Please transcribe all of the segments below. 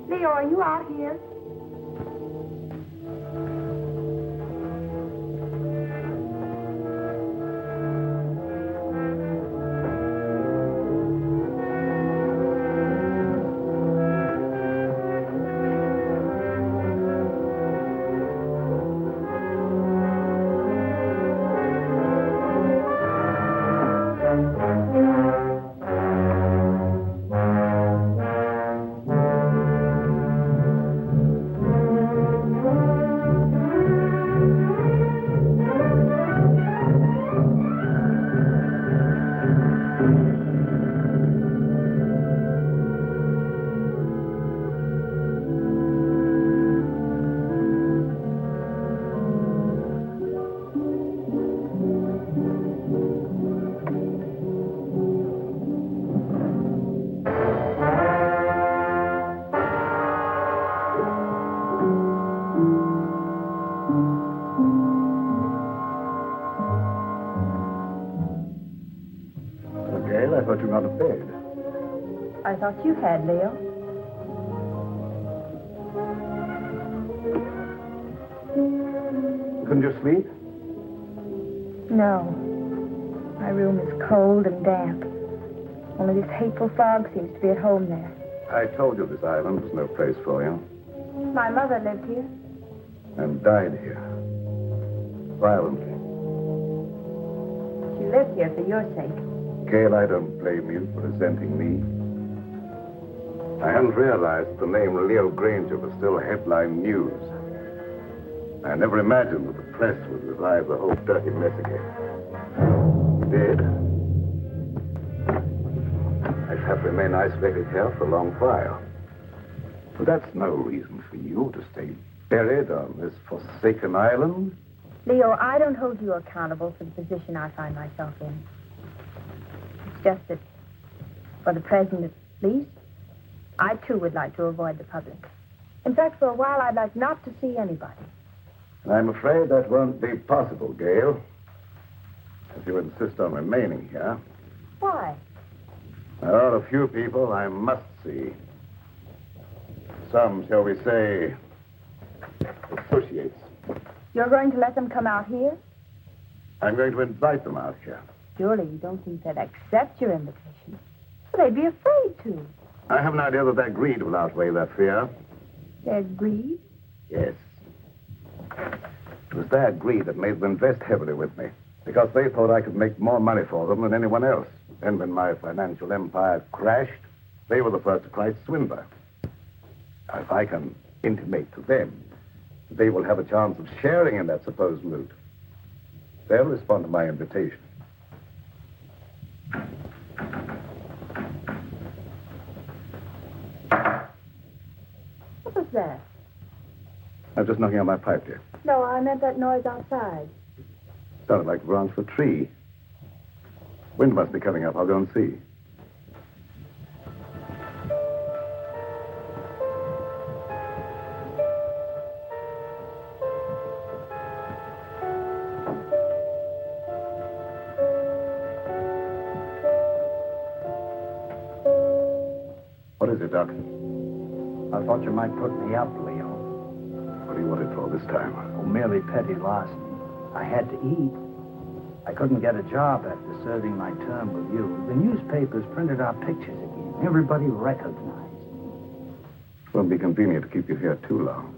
Leo, are you out here? I thought you were out of bed. I thought you had, Leo. Couldn't you sleep? No. My room is cold and damp. Only this hateful fog seems to be at home there. I told you this island was no place for you. My mother lived here. And died here. Violently. She lived here for your sake. Gail, I don't blame you for resenting me. I hadn't realized the name Leo Granger was still headline news. I never imagined that the press would revive the whole dirty mess again. It did. I shall have to remain isolated here for a long while. But that's no reason for you to stay buried on this forsaken island. Leo, I don't hold you accountable for the position I find myself in. It's just that, for the present at least, I too would like to avoid the public. In fact, for a while, I'd like not to see anybody. I'm afraid that won't be possible, Gail. If you insist on remaining here. Why? There are a few people I must see. Some, shall we say, associates. You're going to let them come out here? I'm going to invite them out here. Surely you don't think they'd accept your invitation. Well, they'd be afraid to. I have an idea that their greed will outweigh their fear. Their greed? Yes. It was their greed that made them invest heavily with me, because they thought I could make more money for them than anyone else. And when my financial empire crashed, they were the first to cry swindler. Now, if I can intimate to them that they will have a chance of sharing in that supposed loot, they'll respond to my invitation. that? I'm just knocking on my pipe, dear. No, I meant that noise outside. Sounded like the branch of a tree. Wind must be coming up. I'll go and see. What is it, Doc? I thought you might put me up, Leo. What do you want it for this time? Oh, merely petty larceny. I had to eat. I couldn't get a job after serving my term with you. The newspapers printed our pictures again. Everybody recognized me. It won't be convenient to keep you here too long.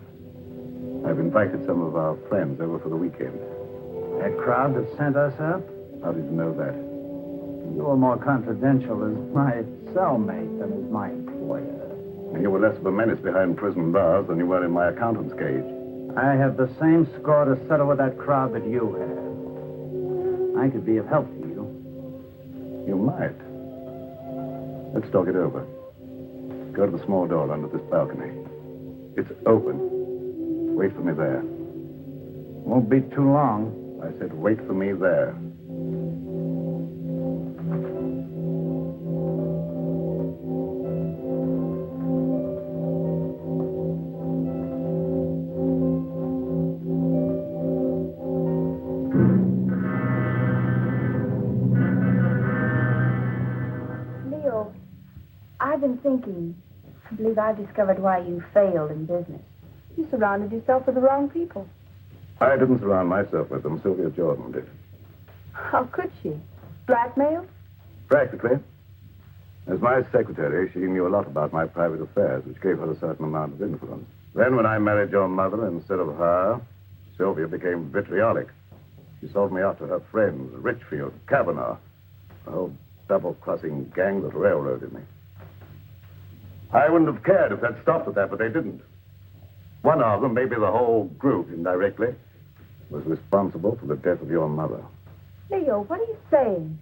I've invited some of our friends over for the weekend. That crowd that sent us up? How did you know that? You were more confidential as my cellmate than as my employer. You were less of a menace behind prison bars than you were in my accountant's cage. I have the same score to settle with that crowd that you have. I could be of help to you. You might. Let's talk it over. Go to the small door under this balcony. It's open. Wait for me there. Won't be too long. I said wait for me there. I've been thinking. I believe I've discovered why you failed in business. You surrounded yourself with the wrong people. I didn't surround myself with them. Sylvia Jordan did. How could she? Blackmail? Practically. As my secretary, she knew a lot about my private affairs, which gave her a certain amount of influence. Then when I married your mother instead of her, Sylvia became vitriolic. She sold me out to her friends, Richfield, Kavanaugh, a whole double-crossing gang that railroaded me. I wouldn't have cared if they'd stopped at that, but they didn't. One of them, maybe the whole group indirectly, was responsible for the death of your mother. Leo, what are you saying?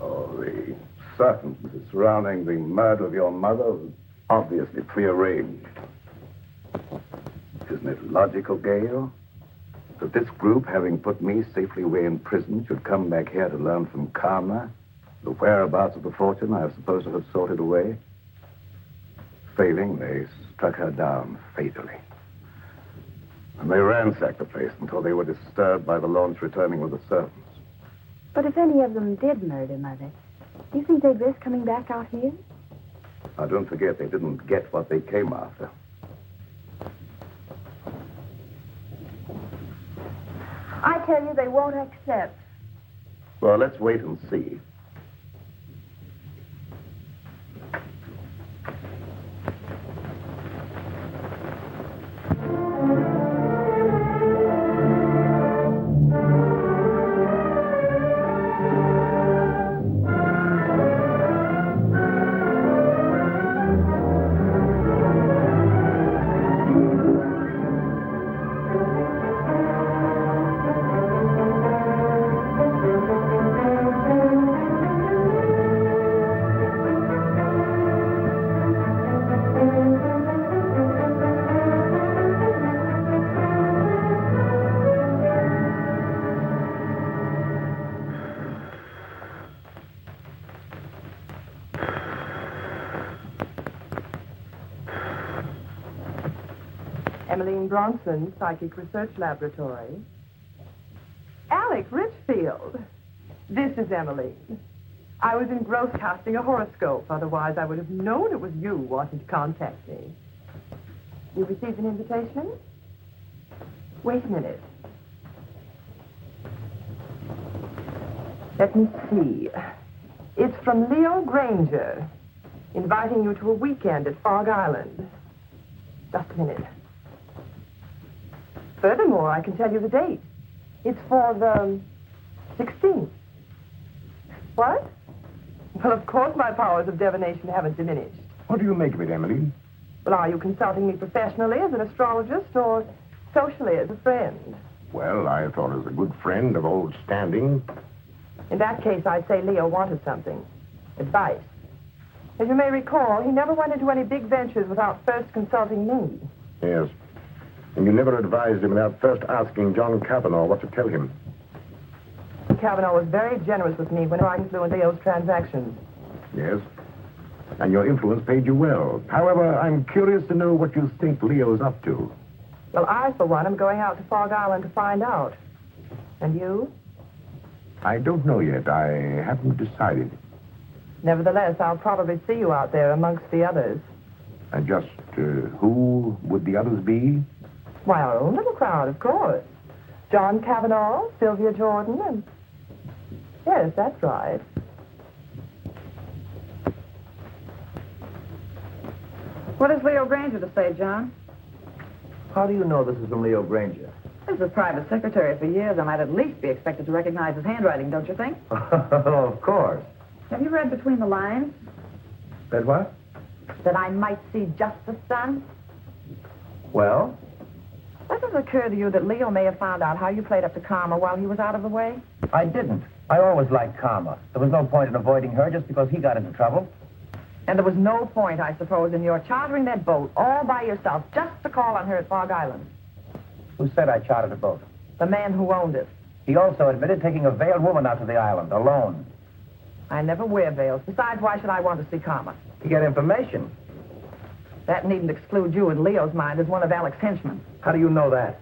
Oh, the circumstances surrounding the murder of your mother was obviously prearranged. Isn't it logical, Gail, that this group, having put me safely away in prison, should come back here to learn from Karma the whereabouts of the fortune I was supposed to have sorted away? Failing, they struck her down fatally. And they ransacked the place until they were disturbed by the launch returning with the servants. But if any of them did murder Mother, do you think they'd risk coming back out here? Now, don't forget, they didn't get what they came after. I tell you, they won't accept. Well, let's wait and see. Emmeline Bronson, Psychic Research Laboratory. Alec Richfield. This is Emmeline. I was engrossed casting a horoscope. Otherwise, I would have known it was you wanting to contact me. You received an invitation? Wait a minute. Let me see. It's from Leo Granger, inviting you to a weekend at Fog Island. Just a minute. Furthermore, I can tell you the date. It's for the 16th. What? Well, of course my powers of divination haven't diminished. What do you make of it, Emily? Well, are you consulting me professionally as an astrologist or socially as a friend? Well, I thought as a good friend of old standing. In that case, I'd say Leo wanted something. Advice. As you may recall, he never went into any big ventures without first consulting me. Yes. And you never advised him without first asking John Kavanaugh what to tell him. Kavanaugh was very generous with me when I influenced Leo's transactions. Yes. And your influence paid you well. However, I'm curious to know what you think Leo's up to. Well, I, for one, am going out to Fog Island to find out. And you? I don't know yet. I haven't decided. Nevertheless, I'll probably see you out there amongst the others. And just who would the others be? Why, our own little crowd, of course. John Kavanaugh, Sylvia Jordan, and... Yes, that's right. What has Leo Granger to say, John? How do you know this is from Leo Granger? As a private secretary for years, I might at least be expected to recognize his handwriting, don't you think? Of course. Have you read between the lines? That what? That I might see justice done? Well? Does it occur to you that Leo may have found out how you played up to Karma while he was out of the way? I didn't. I always liked Karma. There was no point in avoiding her just because he got into trouble. And there was no point, I suppose, in your chartering that boat all by yourself just to call on her at Fog Island. Who said I chartered a boat? The man who owned it. He also admitted taking a veiled woman out to the island, alone. I never wear veils. Besides, why should I want to see Karma? To get information. That needn't exclude you in Leo's mind as one of Alec's henchmen. How do you know that?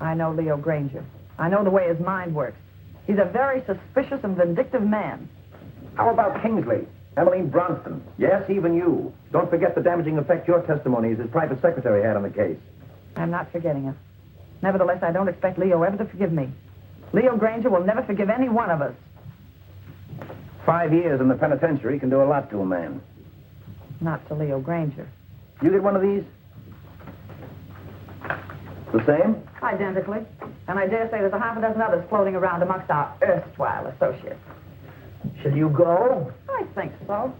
I know Leo Granger. I know the way his mind works. He's a very suspicious and vindictive man. How about Kingsley? Emmeline Bronston? Yes, even you. Don't forget the damaging effect your testimony as his private secretary had on the case. I'm not forgetting it. Nevertheless, I don't expect Leo ever to forgive me. Leo Granger will never forgive any one of us. 5 years in the penitentiary can do a lot to a man. Not to Leo Granger. You get one of these? The same? Identically. And I dare say there's a half a dozen others floating around amongst our erstwhile associates. Shall you go? I think so.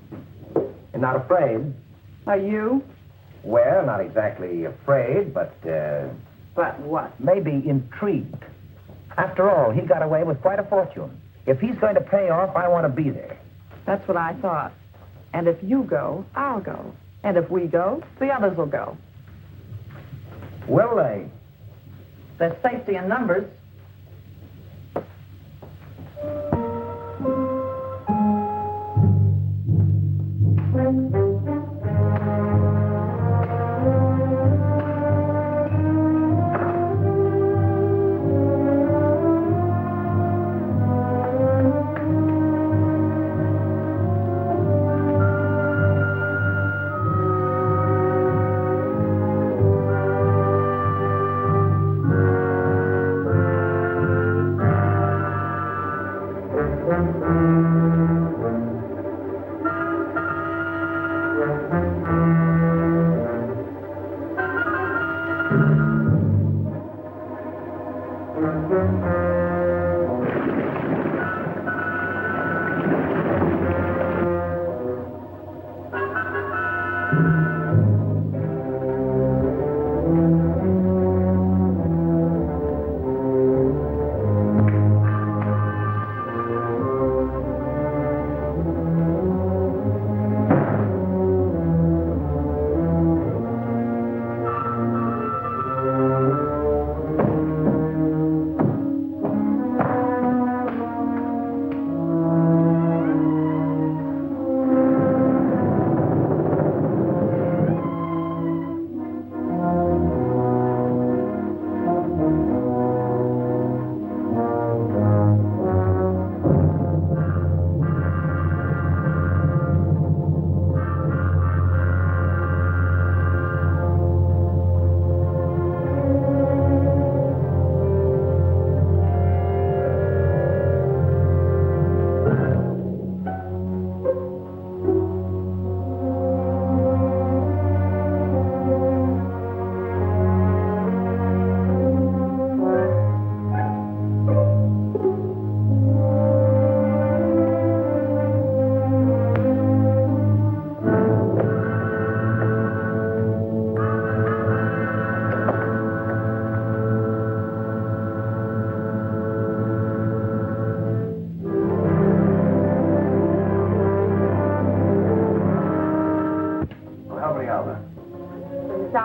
You're not afraid? Are you? Well, not exactly afraid, but, But what? maybe intrigued. After all, he got away with quite a fortune. If he's going to pay off, I want to be there. That's what I thought. And if you go, I'll go. And if we go, the others will go. Will they? There's safety in numbers.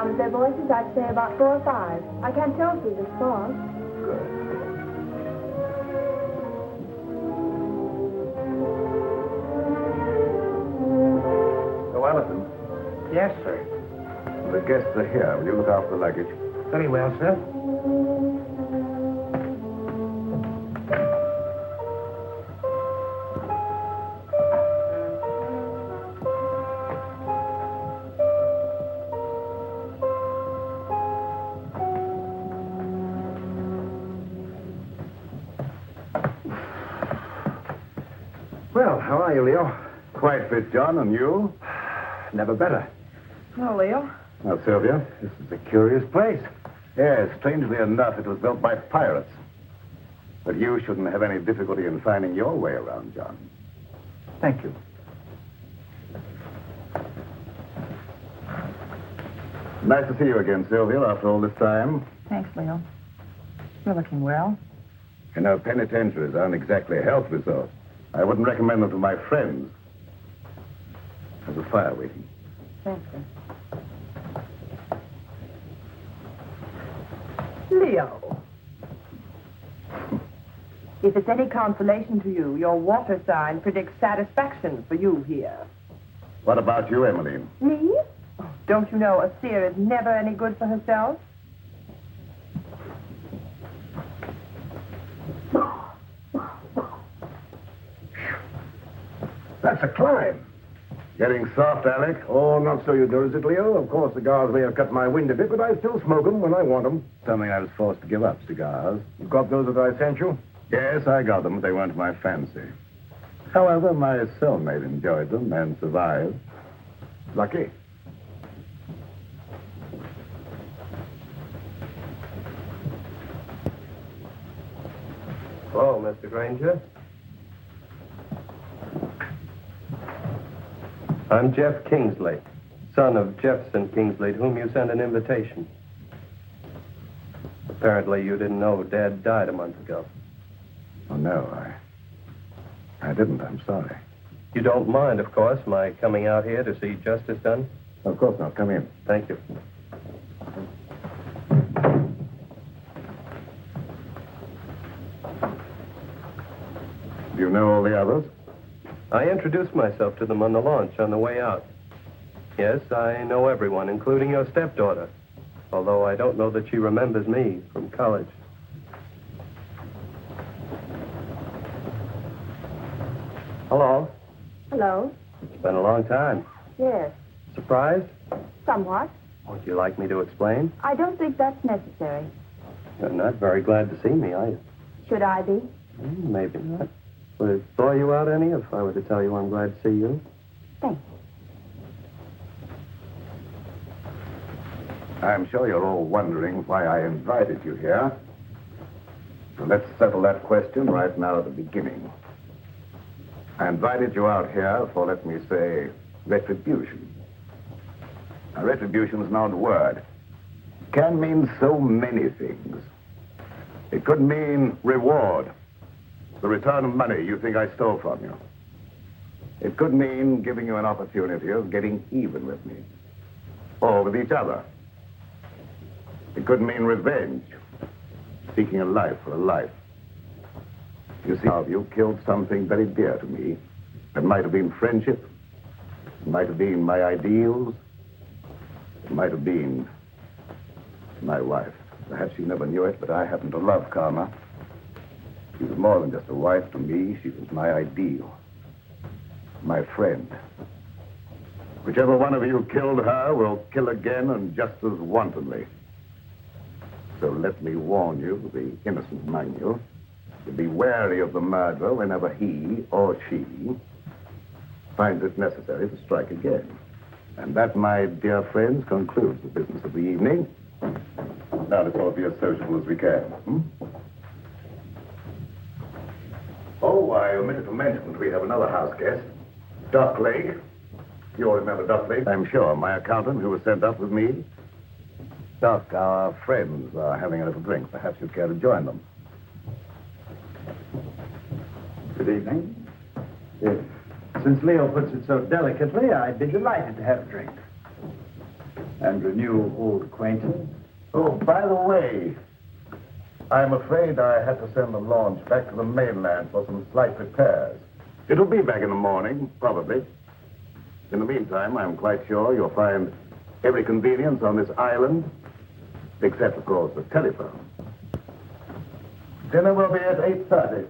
sound of their voices, I'd say about 4 or 5. I can't tell through this fog. Good. So, Allison, Yes, sir. the guests are here. Will you look after the luggage? Very well, sir. Well, how are you, Leo? Quite fit, John, and you? Never better. Hello, Leo. Now, Sylvia? This is a curious place. Yes, strangely enough, it was built by pirates. But you shouldn't have any difficulty in finding your way around, John. Thank you. Nice to see you again, Sylvia, after all this time. Thanks, Leo. You're looking well. You know, penitentiaries aren't exactly health resorts. I wouldn't recommend them to my friends. There's a fire waiting. Thanks, sir. Leo. If it's any consolation to you, your water sign predicts satisfaction for you here. What about you, Emmeline? Me? Oh, don't you know a seer is never any good for herself? That's a climb. Getting soft, Alec? Oh, not so you do, is it, Leo? Of course, cigars may have cut my wind a bit, but I still smoke them when I want them. Something I was forced to give up, cigars. You got those that I sent you? Yes, I got them, but they weren't to my fancy. However, my cellmate enjoyed them and survived. Lucky. Hello, Mr. Granger. I'm Jeff Kingsley, son of Jefferson Kingsley, to whom you sent an invitation. Apparently you didn't know Dad died a month ago. Oh, no, I didn't. I'm sorry. You don't mind, of course, my coming out here to see justice done? Of course not. Come in. Thank you. Do you know all the others? I introduced myself to them on the launch on the way out. Yes, I know everyone, including your stepdaughter, although I don't know that she remembers me from college. Hello. Hello? It's been a long time. Yes. Surprised? Somewhat. Would you like me to explain? I don't think that's necessary. You're not very glad to see me, are you? Should I be? Maybe not. Would it bore you out any if I were to tell you I'm glad to see you? Thanks. I'm sure you're all wondering why I invited you here. So let's settle that question right now at the beginning. I invited you out here for, let me say, retribution. Now, retribution is an odd word. It can mean so many things. It could mean reward, the return of money you think I stole from you. It could mean giving you an opportunity of getting even with me, or with each other. It could mean revenge, seeking a life for a life. You see, you killed something very dear to me. It might have been friendship. It might have been my ideals. It might have been my wife. Perhaps you never knew it, but I happen to love Karma. She was more than just a wife to me. She was my ideal, my friend. Whichever one of you killed her will kill again and just as wantonly. So let me warn you, the innocent among you, to be wary of the murderer whenever he or she finds it necessary to strike again. And that, my dear friends, concludes the business of the evening. Now let's all be as sociable as we can. Oh, I omitted to mention that we have another house guest, Doc Lake. You all remember Doc Lake, I'm sure, my accountant who was sent up with me. Doc, our friends are having a little drink. Perhaps you'd care to join them. Good evening. Since Leo puts it so delicately, I'd be delighted to have a drink. And renew old acquaintance. Oh, by the way, I'm afraid I had to send the launch back to the mainland for some slight repairs. It'll be back in the morning, probably. In the meantime, I'm quite sure you'll find every convenience on this island, except, of course, the telephone. Dinner will be at 8:30.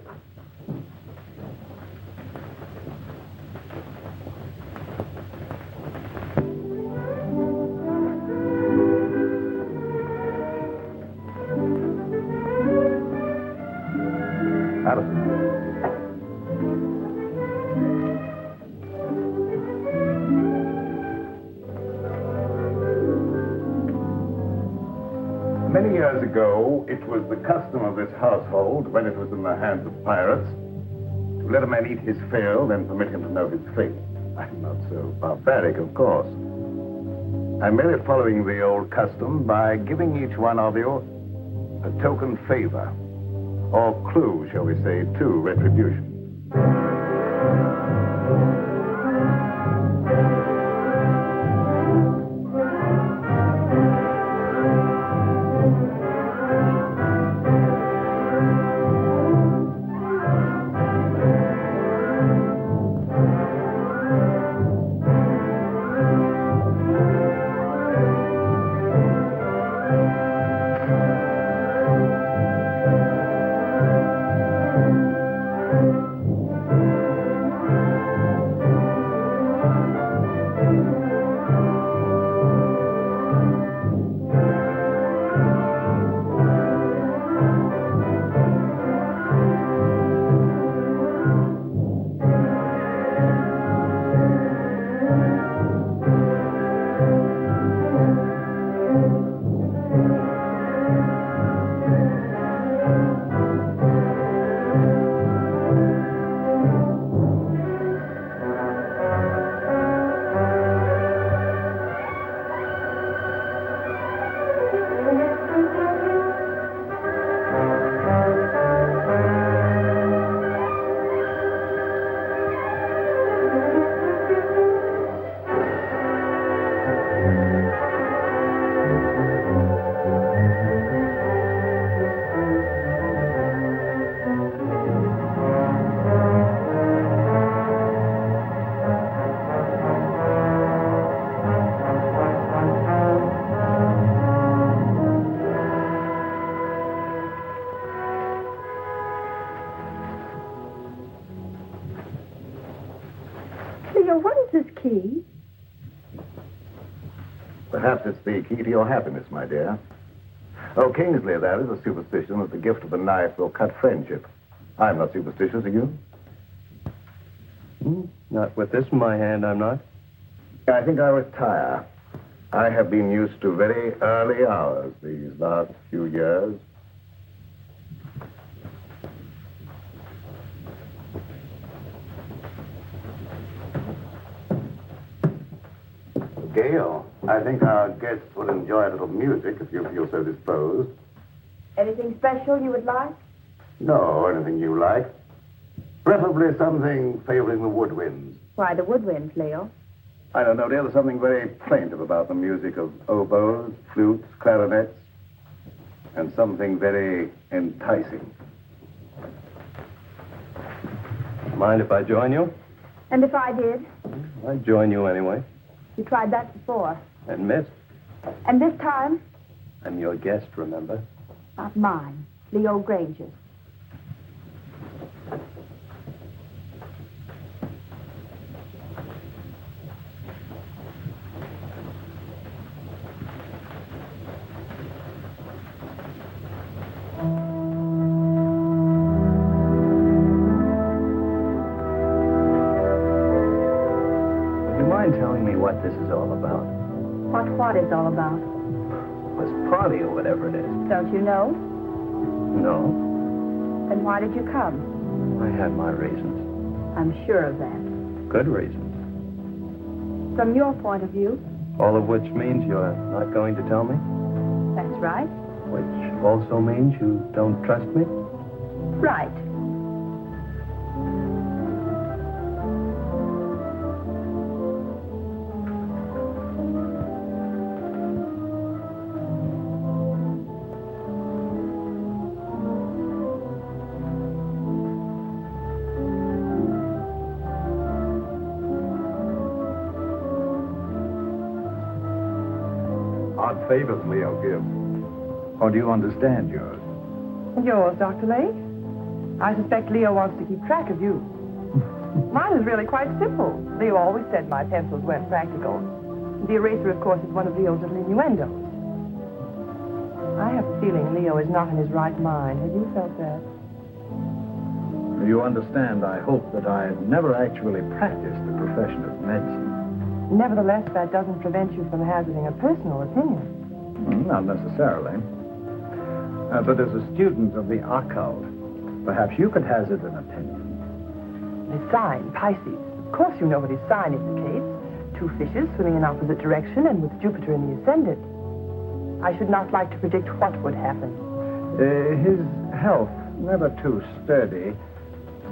Many years ago, it was the custom of this household, when it was in the hands of pirates, to let a man eat his fill, then permit him to know his fate. I'm not so barbaric, of course. I'm merely following the old custom by giving each one of you a token favor, or clue, shall we say, to retribution. Leo, what is this key? Perhaps it's the key to your happiness, my dear. Oh, Kingsley, there is a superstition that the gift of a knife will cut friendship. I'm not superstitious, are you? Not with this in my hand, I'm not. I think I'll retire. I have been used to very early hours these last few years. Gail, I think our guests will enjoy a little music if you feel so disposed. Anything special you would like? No, anything you like. Preferably something favoring the woodwinds. Why, the woodwinds, Leo. I don't know, dear. There's something very plaintive about the music of oboes, flutes, clarinets, and something very enticing. Mind if I join you? And if I did? I'd join you anyway. You tried that before. And missed. And this time? I'm your guest, remember? Not mine. Leo Granger's. Telling me what this is all about. What is all about? This party or whatever it is. Don't you know? No. Then why did you come? I had my reasons. I'm sure of that. Good reasons. From your point of view? All of which means you're not going to tell me? That's right. Which also means you don't trust me? Right. odd favors Leo gives. Or do you understand yours? Yours, Dr. Lake? I suspect Leo wants to keep track of you. Mine is really quite simple. Leo always said my pencils weren't practical. The eraser, of course, is one of Leo's little innuendos. I have a feeling Leo is not in his right mind. Have you felt that? You understand, I hope, that I've never actually practiced the profession of medicine. Nevertheless, that doesn't prevent you from hazarding a personal opinion. Not necessarily. But as a student of the occult, perhaps you could hazard an opinion. The sign, Pisces. Of course you know what his sign indicates. 2 fishes swimming in opposite direction and with Jupiter in the ascendant. I should not like to predict what would happen. His health, never too sturdy,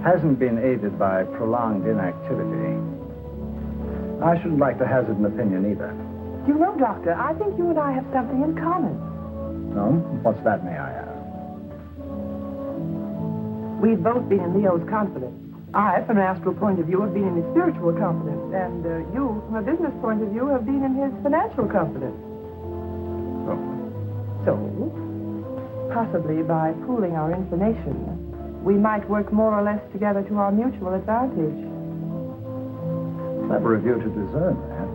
hasn't been aided by prolonged inactivity. I shouldn't like to hazard an opinion either. You know, Doctor, I think you and I have something in common. No? What's that, may I ask? We've both been in Leo's confidence. I, from an astral point of view, have been in his spiritual confidence. And you, from a business point of view, have been in his financial confidence. Oh. So, possibly by pooling our information, we might work more or less together to our mutual advantage. Clever of you to discern that.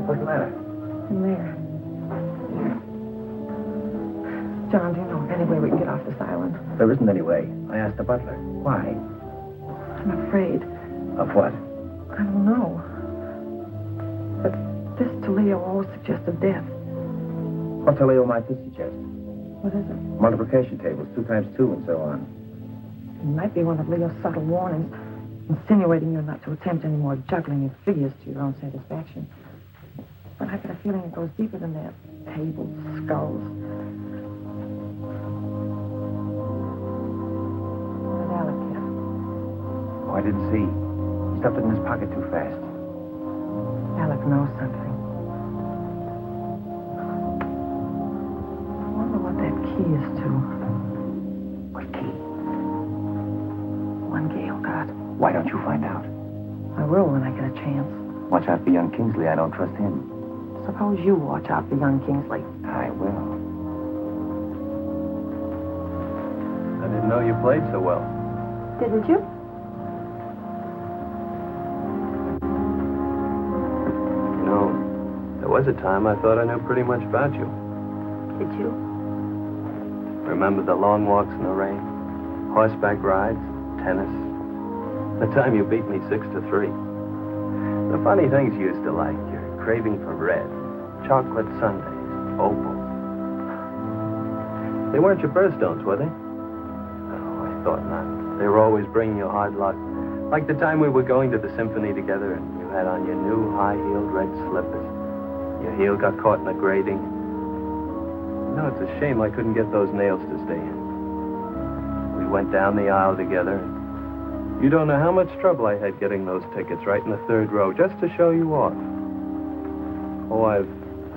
What's the matter? In there. John, do you know of any way we can get off this island? There isn't any way. I asked the butler. Why? I'm afraid. Of what? I don't know. But this to Leo always suggested death. What to Leo might this suggest? What is it? Multiplication tables, 2 times 2, and so on. It might be one of Leo's subtle warnings, insinuating you're not to attempt any more juggling of figures to your own satisfaction. But I get a feeling it goes deeper than that. Tables, skulls. What did Alec get? Oh, I didn't see. He stuffed it in his pocket too fast. Alec knows something. I wonder what that key is to. What key? One Gale got. Why don't you find out? I will when I get a chance. Watch out for young Kingsley. I don't trust him. Suppose you watch out for young Kingsley. I will. I didn't know you played so well. Didn't you? You know, there was a time I thought I knew pretty much about you. Did you? Remember the long walks in the rain? Horseback rides? Tennis? The time you beat me 6-3. The funny things you used to like. Your craving for red. Chocolate sundaes. Opal. They weren't your birthstones, were they? Oh, I thought not. They were always bringing you hard luck. Like the time we were going to the symphony together and you had on your new high-heeled red slippers. Your heel got caught in the grating. You know, it's a shame I couldn't get those nails to stay in. We went down the aisle together. You don't know how much trouble I had getting those tickets right in the 3rd row just to show you off. Oh, I've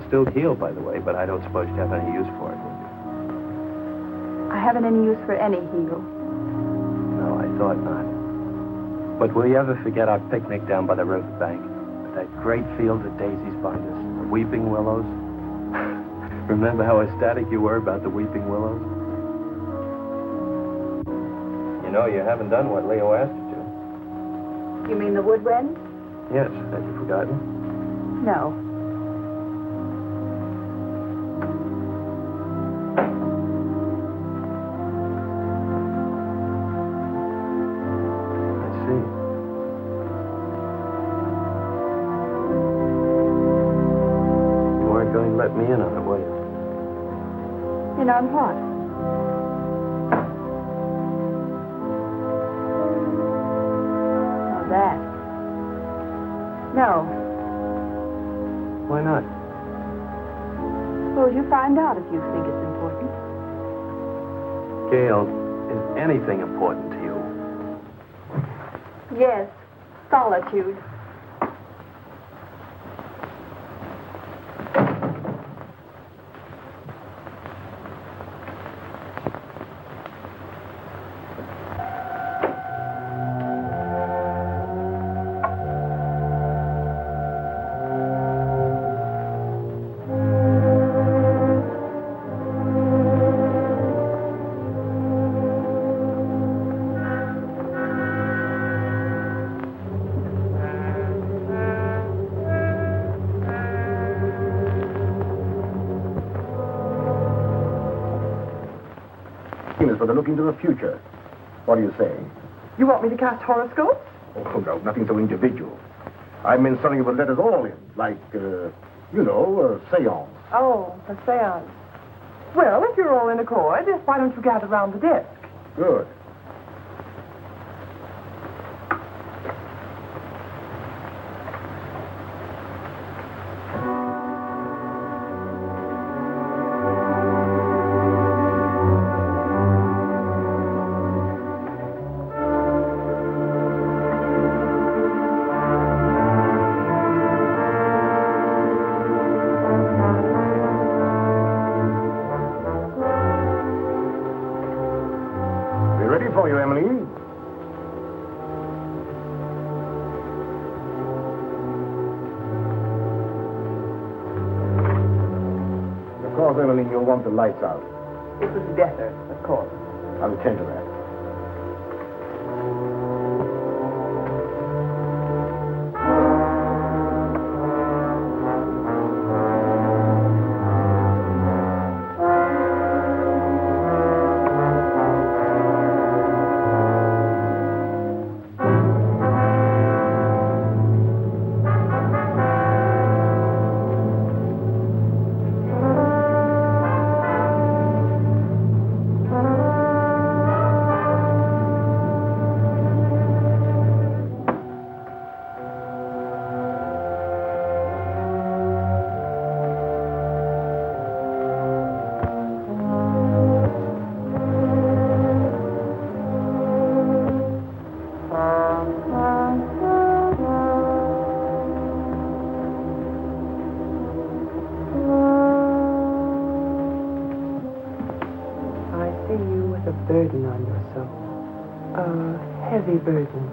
still healed, by the way, but I don't suppose you have any use for it, would you? I haven't any use for any heel. No, I thought not. But will you ever forget our picnic down by the riverbank? With that great field of daisies behind us, the weeping willows? Remember how ecstatic you were about the weeping willows? You know, you haven't done what Leo asked you to. You mean the woodwind? Yes, have you forgotten? No. I see. You weren't going to let me in on it, were you? In on what? Oh, that. No. Why not? Suppose you find out if you think it's important. Gail, is anything important to you? Yes, solitude. Is for the look into the future. What do you say? You want me to cast horoscopes? Oh, no, nothing so individual. I meant something that would let us all in, like, a seance. Oh, a seance. Well, if you're all in accord, why don't you gather round the desk? Good. For you, Emmeline. Of course, Emmeline, you'll want the lights out. It was better, of course. I'll attend to that. Burden on your soul. A heavy burden.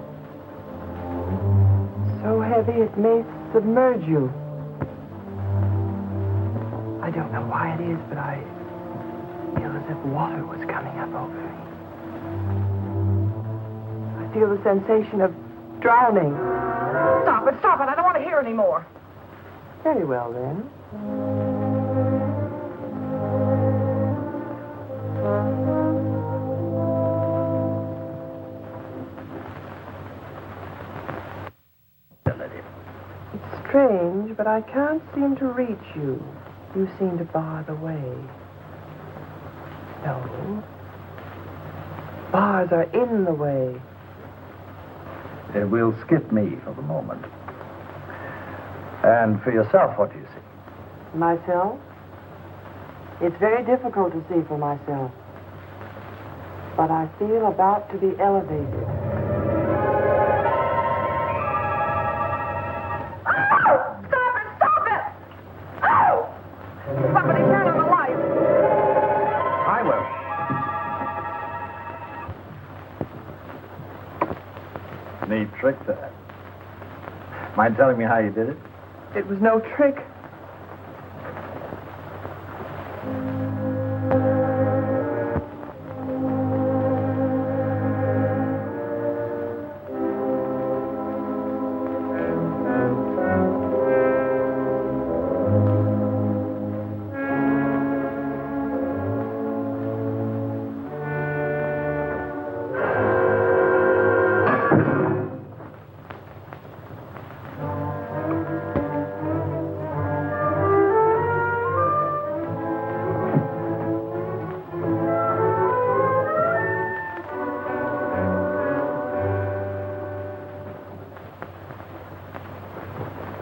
So heavy it may submerge you. I don't know why it is, but I feel as if water was coming up over me. I feel the sensation of drowning. Stop it, stop it. I don't want to hear any more. Very well, then. Strange, but I can't seem to reach you. You seem to bar the way. No. Bars are in the way. We'll skip me for the moment. And for yourself, what do you see? Myself? It's very difficult to see for myself. But I feel about to be elevated. Neat trick, that. Mind telling me how you did it? It was no trick.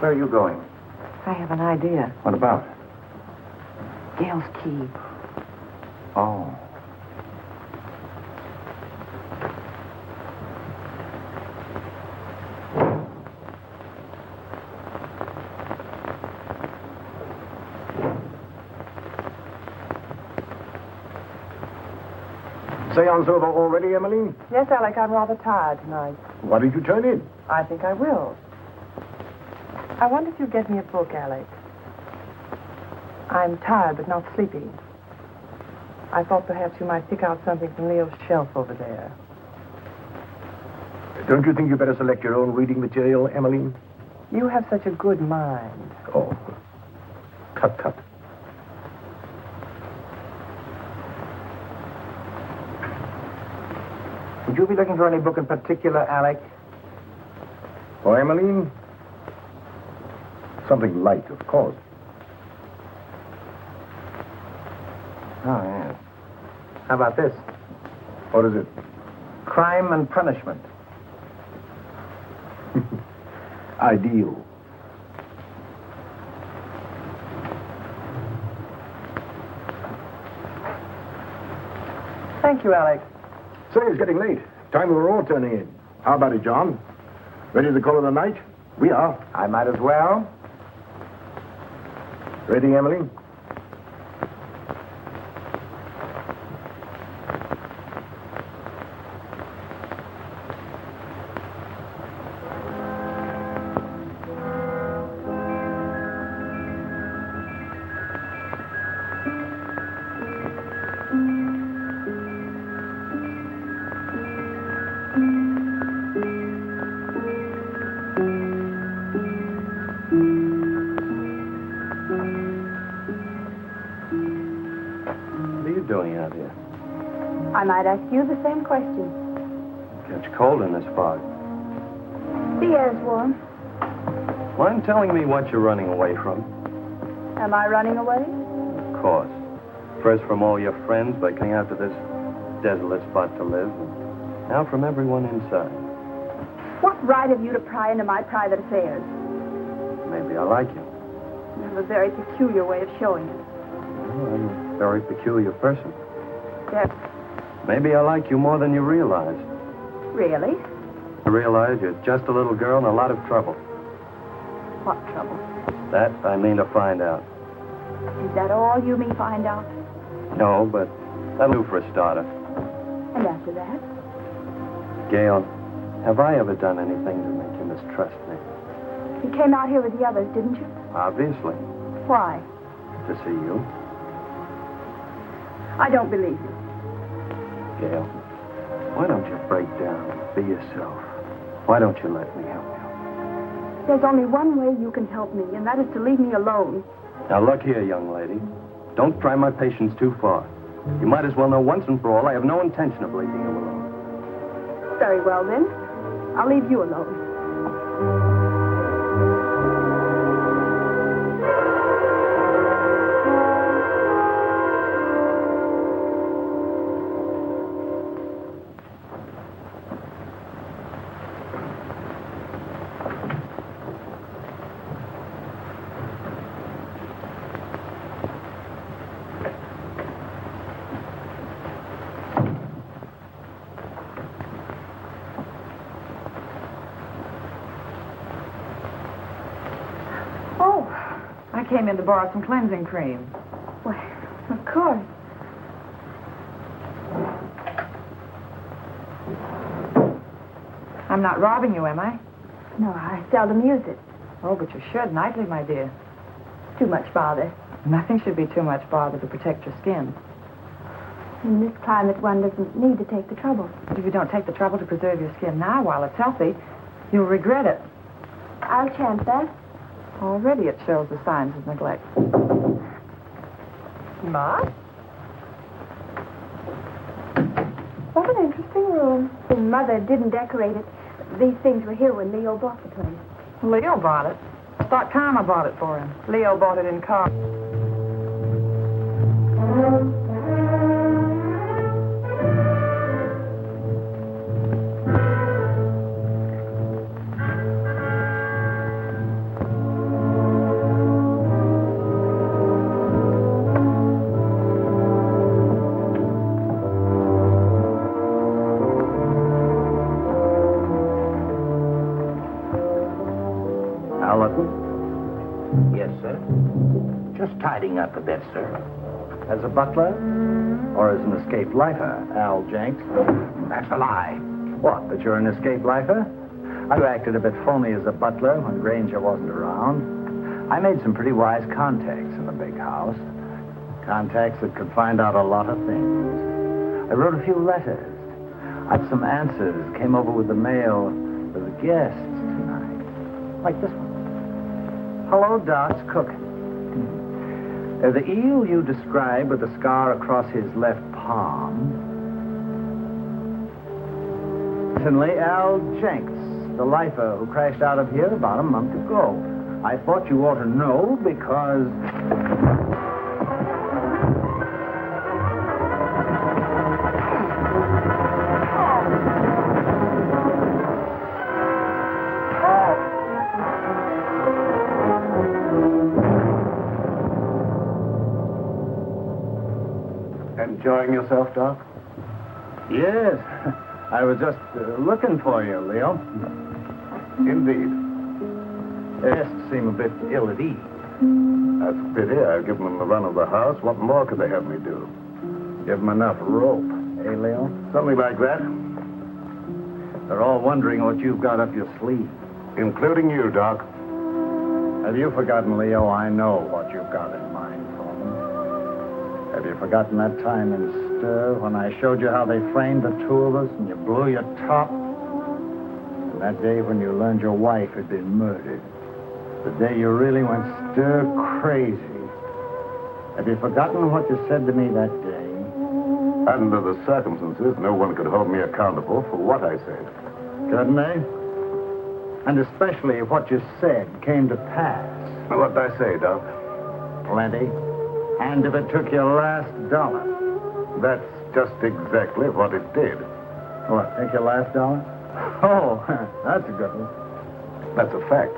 Where are you going? I have an idea. What about? Gail's key. Oh. Seance over already, Emmeline? Yes, Alec, I'm rather tired tonight. Why did you turn in? I think I will. I wonder if you'd get me a book, Alec. I'm tired but not sleepy. I thought perhaps you might pick out something from Leo's shelf over there. Don't you think you better select your own reading material, Emmeline? You have such a good mind. Oh. Cut. Would you be looking for any book in particular, Alec? Oh, Emmeline? Something light, of course. Oh, yes. How about this? What is it? Crime and Punishment. Ideal. Thank you, Alec. Say, it's getting late. Time we were all turning in. How about it, John? Ready to call it a night? We are. I might as well. Ready, Emily? Doing out here? I might ask you the same question. Gets cold in this fog. The air's warm. Mind telling me what you're running away from? Am I running away? Of course. First from all your friends by coming out to this desolate spot to live, and now from everyone inside. What right have you to pry into my private affairs? Maybe I like you. You have a very peculiar way of showing it. Well, I'm a very peculiar person. Yes. Maybe I like you more than you realize. Really? I realize you're just a little girl in a lot of trouble. What trouble? That I mean to find out. Is that all you mean find out? No, but that'll do for a starter. And after that? Gail, have I ever done anything to make you mistrust me? You came out here with the others, didn't you? Obviously. Why? To see you. I don't believe you. Gail, why don't you break down and be yourself? Why don't you let me help you? There's only one way you can help me, and that is to leave me alone. Now, look here, young lady. Don't try my patience too far. You might as well know once and for all I have no intention of leaving you alone. Very well, then. I'll leave you alone. I came in to borrow some cleansing cream. Well, of course. I'm not robbing you, am I? No, I seldom use it. Oh, but you should nightly, my dear. Too much bother. Nothing should be too much bother to protect your skin. In this climate, one doesn't need to take the trouble. But if you don't take the trouble to preserve your skin now while it's healthy, you'll regret it. I'll chance that. Already it shows the signs of neglect. Ma? What an interesting room. His mother didn't decorate it. These things were here when Leo bought the place. Leo bought it. I thought Karma bought it for him. Leo bought it in car. Yes, sir. Just tidying up a bit, sir. As a butler? Or as an escaped lifer, Al Jenks? That's a lie. What, that you're an escaped lifer? You acted a bit phony as a butler when Granger wasn't around. I made some pretty wise contacts in the big house. Contacts that could find out a lot of things. I wrote a few letters. I had some answers. Came over with the mail for the guests tonight. Like this one. Hello, Doc. It's cooking. The eel you described with the scar across his left palm. Recently, Al Jenks, the lifer who crashed out of here about a month ago. I thought you ought to know because... Enjoying yourself, Doc? Yes. I was just looking for you, Leo. Indeed. Guests seem a bit ill at ease. That's a pity. I've given them the run of the house. What more could they have me do? Give them enough rope, eh, Leo? Something like that. They're all wondering what you've got up your sleeve. Including you, Doc. Have you forgotten, Leo? I know what you've got in mind for them. Have you forgotten that time in Stir when I showed you how they framed the two of us and you blew your top? And that day when you learned your wife had been murdered. The day you really went stir crazy. Have you forgotten what you said to me that day? Under the circumstances, no one could hold me accountable for what I said. Couldn't they? And especially if what you said came to pass. What'd I say, Doc? Plenty. And if it took your last dollar. That's just exactly what it did. What, take your last dollar? Oh, that's a good one. That's a fact.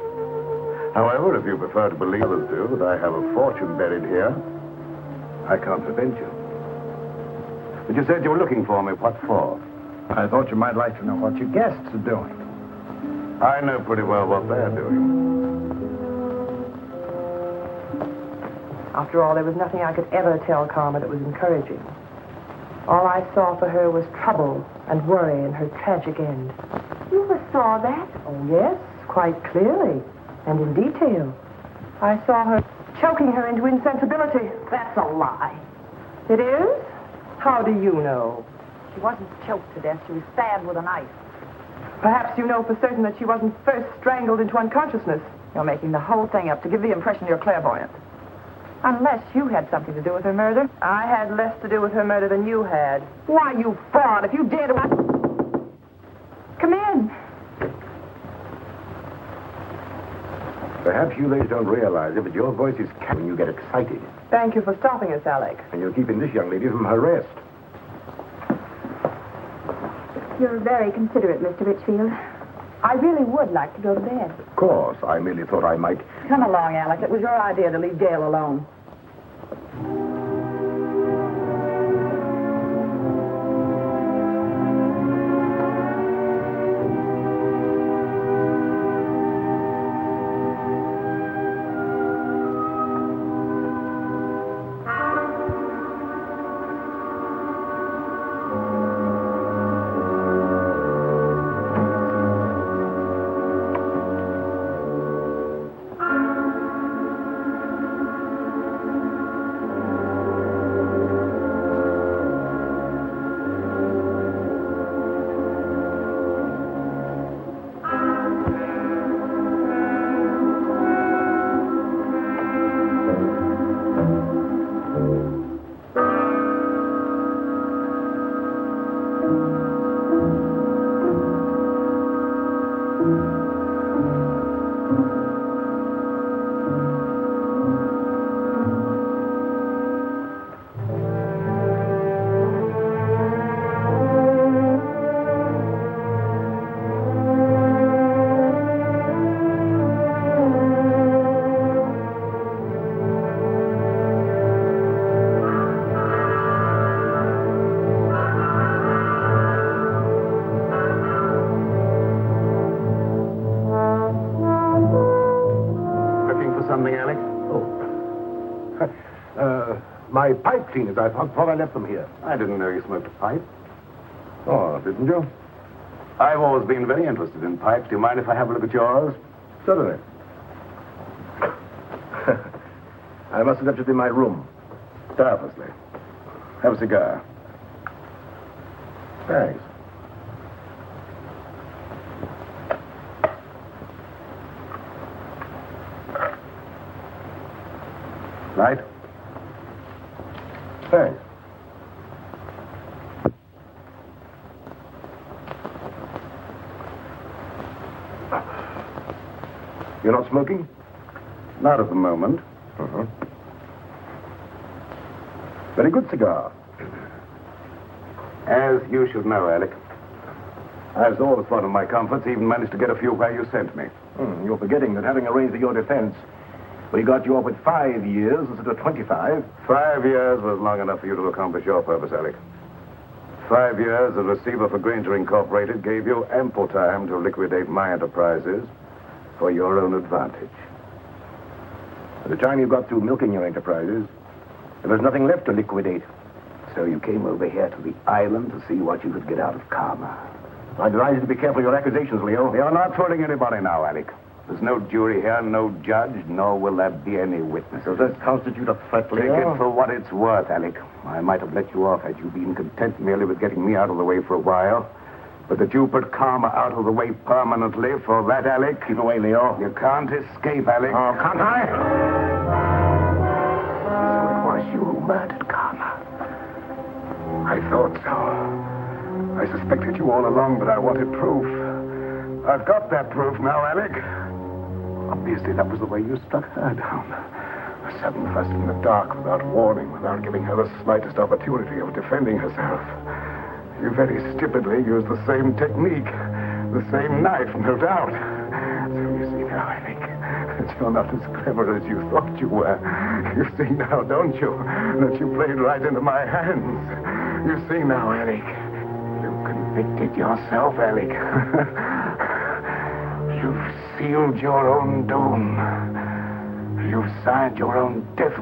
However, if you prefer to believe others do that I have a fortune buried here, I can't prevent you. But you said you were looking for me. What for? I thought you might like to know what your guests are doing. I know pretty well what they're doing. After all, there was nothing I could ever tell Karma that was encouraging. All I saw for her was trouble and worry and her tragic end. You foresaw that? Oh, yes, quite clearly. And in detail. I saw her choking her into insensibility. That's a lie. It is? How do you know? She wasn't choked to death. She was stabbed with a knife. Perhaps you know for certain that she wasn't first strangled into unconsciousness. You're making the whole thing up to give the impression you're clairvoyant. Unless you had something to do with her murder. I had less to do with her murder than you had. Why, you fraud, if you dare to... Come in. Perhaps you ladies don't realize it, but your voice is when you get excited. Thank you for stopping us, Alec. And you're keeping this young lady from her rest. You're very considerate, Mr. Richfield. I really would like to go to bed. Of course, I merely thought I might... Come along, Alec. It was your idea to leave Gail alone. looking for something, Alec? Oh. My pipe cleaners. I thought I left them here. I didn't know you smoked a pipe. Oh, didn't you? I've always been very interested in pipes. Do you mind if I have a look at yours? Certainly. I must have left it in my room. Doubtlessly. Have a cigar. Thanks. Light? Thanks. You're not smoking? Not at the moment. Uh-huh. Very good cigar. As you should know, Alec, I've always thought of my comforts, even managed to get a few where you sent me. You're forgetting that having arranged your defense, we got you off with 5 years instead of 25. 5 years was long enough for you to accomplish your purpose, Alec. 5 years as receiver for Granger Incorporated gave you ample time to liquidate my enterprises for your own advantage. By the time you got through milking your enterprises, there was nothing left to liquidate. So you came over here to the island to see what you could get out of karma. I advise you to be careful of your accusations, Leo. You're not fooling anybody now, Alec. There's no jury here, no judge, nor will there be any witnesses. Does that constitute a threat, Take Leo? it for what it's worth, Alec. I might have let you off had you been content merely with getting me out of the way for a while. But that you put karma out of the way permanently, for that, Alec... Keep away, Leo. You can't escape, Alec. Oh, can't I? So it was you who murdered karma. I thought so. I suspected you all along, but I wanted proof. I've got that proof now, Alec. Obviously, that was the way you struck her down. A sudden thrust in the dark, without warning, without giving her the slightest opportunity of defending herself. You very stupidly used the same technique, the same knife, no doubt. So you see now, Alec, that you're not as clever as you thought you were. You see now, don't you, that you played right into my hands. You see now, Alec. You convicted yourself, Alec. You've sealed your own doom. You've signed your own death.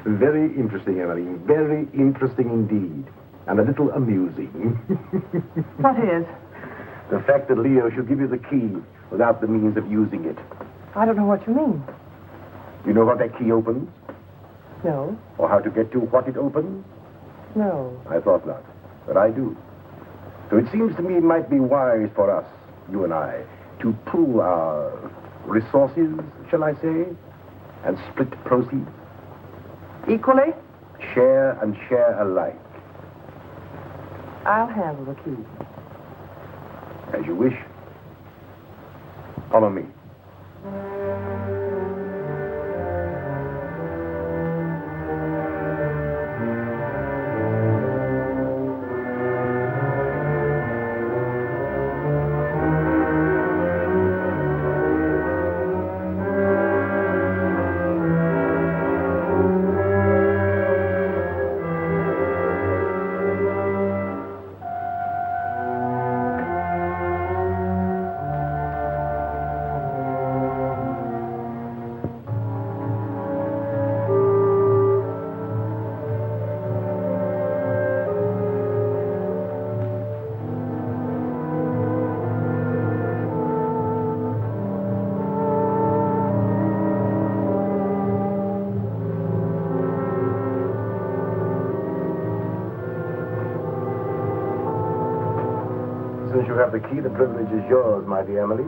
Very interesting, Emily. Very interesting indeed. And a little amusing. What is? The fact that Leo should give you the key without the means of using it. I don't know what you mean. You know what that key opens? No. Or how to get to what it opens? No. I thought not. But I do. So it seems to me it might be wise for us, you and I, to pool our resources, shall I say, and split proceeds. Equally? Share and share alike. I'll handle the key. As you wish. Follow me. Since you have the key, the privilege is yours, my dear Emily.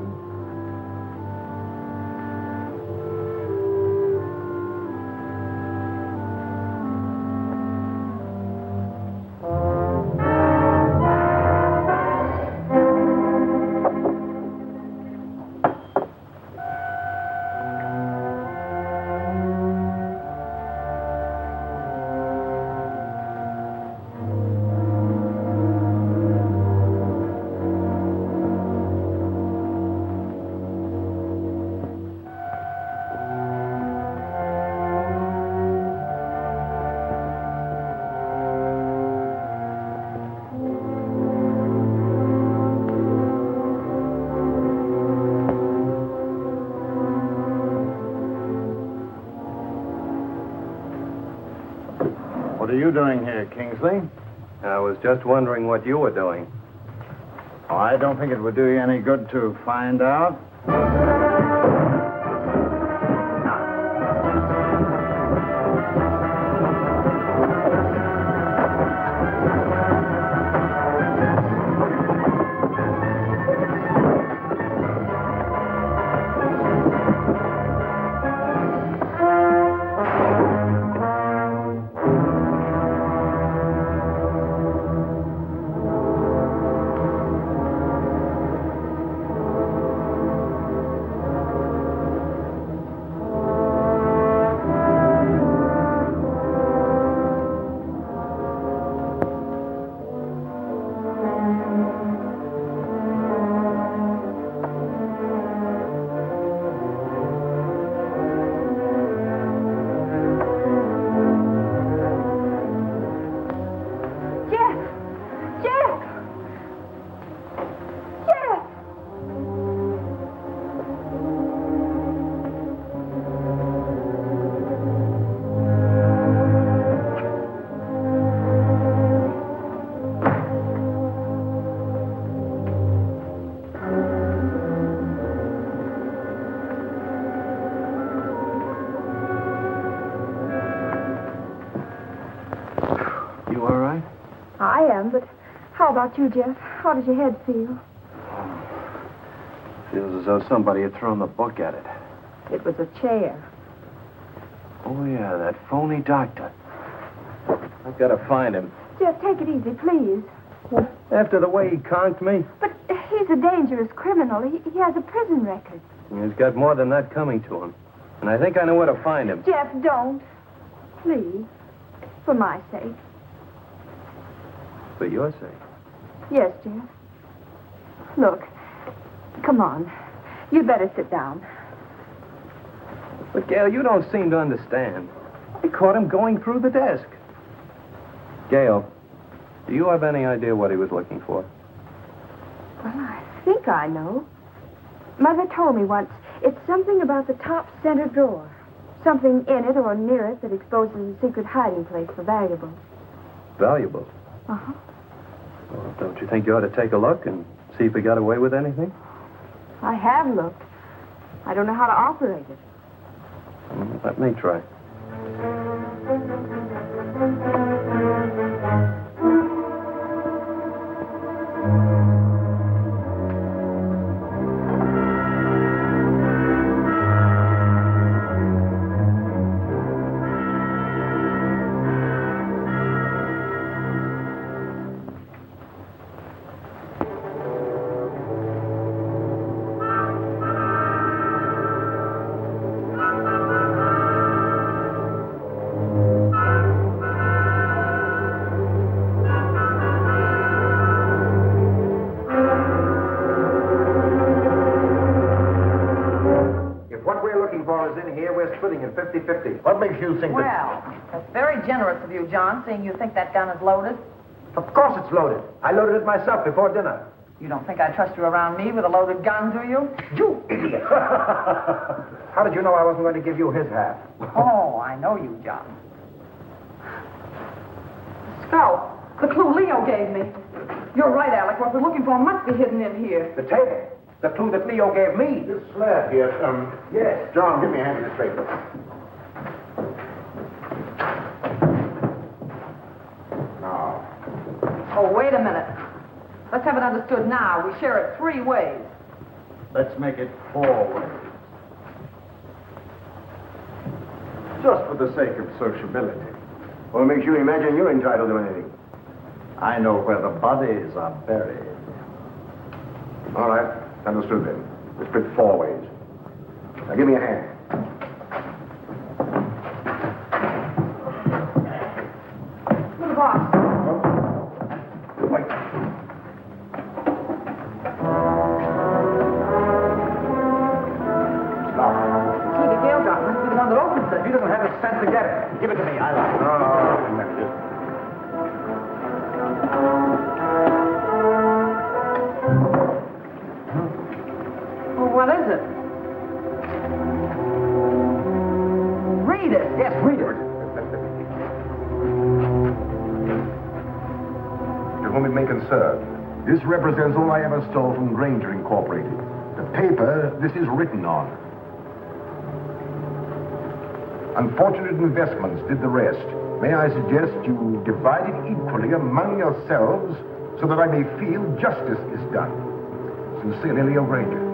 What are you doing here, Kingsley? I was just wondering what you were doing. Oh, I don't think it would do you any good to find out. But how about you, Jeff? How does your head feel? Feels as though somebody had thrown the book at it. It was a chair. Oh, yeah, that phony doctor. I've got to find him. Jeff, take it easy, please. After the way he conked me? But he's a dangerous criminal. He has a prison record. He's got more than that coming to him. And I think I know where to find him. Jeff, don't. Please. For my sake. For your sake? Yes, Jeff. Look, come on. You'd better sit down. But, Gail, you don't seem to understand. I caught him going through the desk. Gail, do you have any idea what he was looking for? Well, I think I know. Mother told me once. It's something about the top center drawer. Something in it or near it that exposes a secret hiding place for valuables. Valuables? Uh-huh. Well, don't you think you ought to take a look and see if we got away with anything? I have looked. I don't know how to operate it. Let me try. Splitting it 50-50. What makes you think Well, that's very generous of you, John, seeing you think that gun is loaded. Of course it's loaded. I loaded it myself before dinner. You don't think I trust you around me with a loaded gun, do you? You idiot! How did you know I wasn't going to give you his half? Oh, I know you, John. Scout, the clue Leo gave me. You're right, Alec. What we're looking for must be hidden in here. The table. The clue that Leo gave me. This slab here, Yes. John, give me a hand with this paper. Now. Oh, wait a minute. Let's have it understood now. We share it 3 ways. Let's make it 4 ways. Just for the sake of sociability. What makes you imagine you're entitled to anything? I know where the bodies are buried. All right. Understood then. We split 4 ways. Now give me a hand. Little box. Wait. Key to Gale got must be the one that opens it. He doesn't have the sense to get it. Give it to me. I like it. Oh, manager. What is it? Read it. Yes, read it. To whom it may concern, this represents all I ever stole from Granger Incorporated. The paper this is written on. Unfortunate investments did the rest. May I suggest you divide it equally among yourselves so that I may feel justice is done. Sincerely, Leo Granger.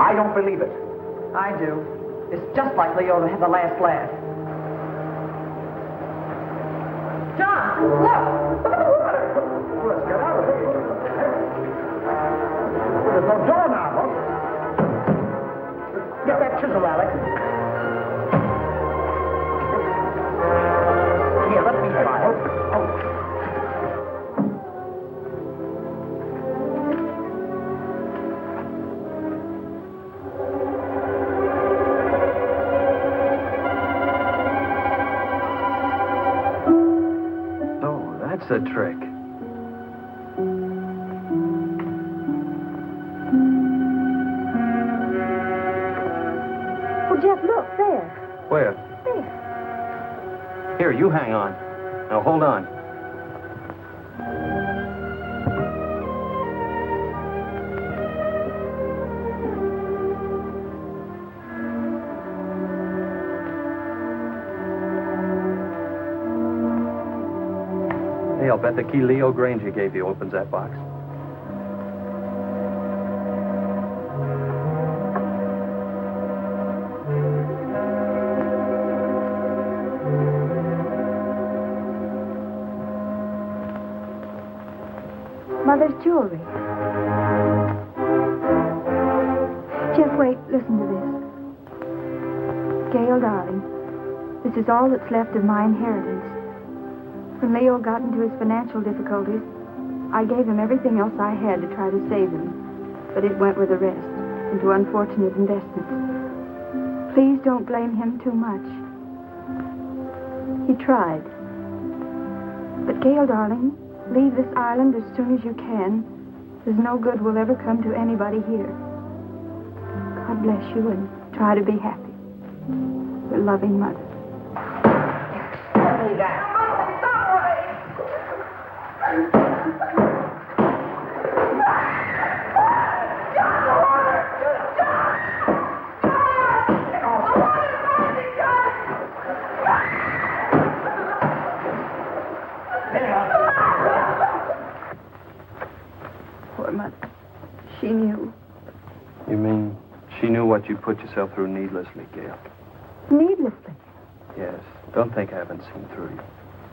I don't believe it. I do. It's just like Leo to have the last laugh. John, look! Look at the water! Let's get out of here. There's no door now, look. Get that chisel, Alec. Here, let me try it. That's a trick. Well, Jeff, look, there. Where? There. Here, you hang on. Now, hold on. Hey, I'll bet the key Leo Granger gave you opens that box. Mother's jewelry. Jeff, wait, listen to this. Gail, darling, this is all that's left of my inheritance. When Leo got into his financial difficulties, I gave him everything else I had to try to save him. But it went with the rest, into unfortunate investments. Please don't blame him too much. He tried. But Gail, darling, leave this island as soon as you can. There's no good will ever come to anybody here. God bless you and try to be happy. Your loving mother. Poor mother. She knew. You mean she knew what you put yourself through needlessly, Gail? Needlessly. Yes. Don't think I haven't seen through you.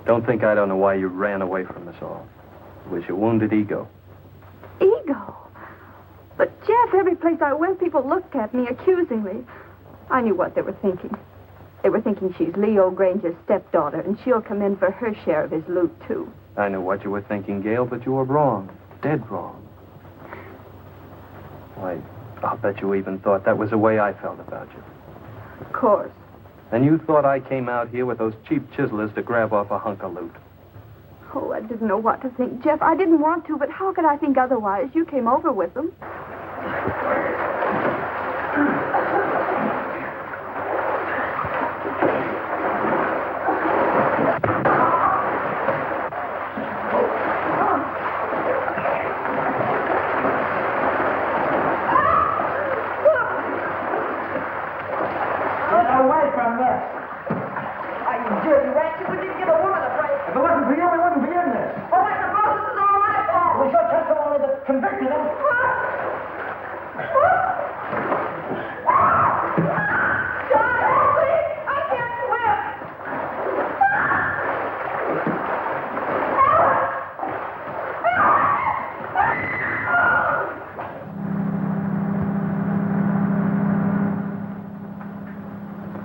Don't think I don't know why you ran away from us all. It was your wounded ego. Ego? But, Jeff, every place I went, people looked at me accusingly. I knew what they were thinking. They were thinking she's Leo Granger's stepdaughter, and she'll come in for her share of his loot, too. I knew what you were thinking, Gail, but you were wrong. Dead wrong. Why, I'll bet you even thought that was the way I felt about you. Of course. And you thought I came out here with those cheap chiselers to grab off a hunk of loot. Oh, I didn't know what to think, Jeff. I didn't want to, but how could I think otherwise? You came over with them.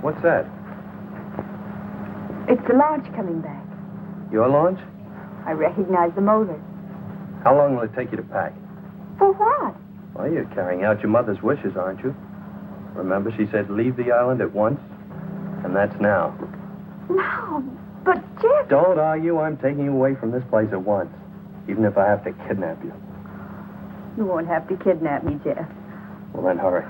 What's that? It's the launch coming back. Your launch? I recognize the motor. How long will it take you to pack? For what? Well, you're carrying out your mother's wishes, aren't you? Remember, she said leave the island at once? And that's now. No, but Jeff... Don't argue. I'm taking you away from this place at once. Even if I have to kidnap you. You won't have to kidnap me, Jeff. Well, then hurry.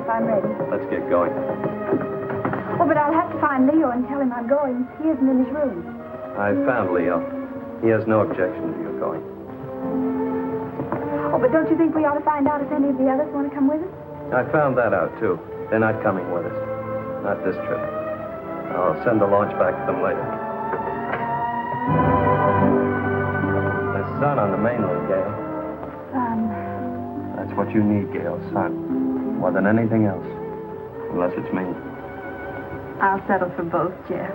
if I'm ready. Let's get going. Oh, but I'll have to find Leo and tell him I'm going. He isn't in his room. I found Leo. He has no objection to you going. Oh, but don't you think we ought to find out if any of the others want to come with us? I found that out, too. They're not coming with us. Not this trip. I'll send the launch back to them later. The sun on the mainland, Gail. That's what you need, Gail, sun. More than anything else. Unless it's me. I'll settle for both, Jeff.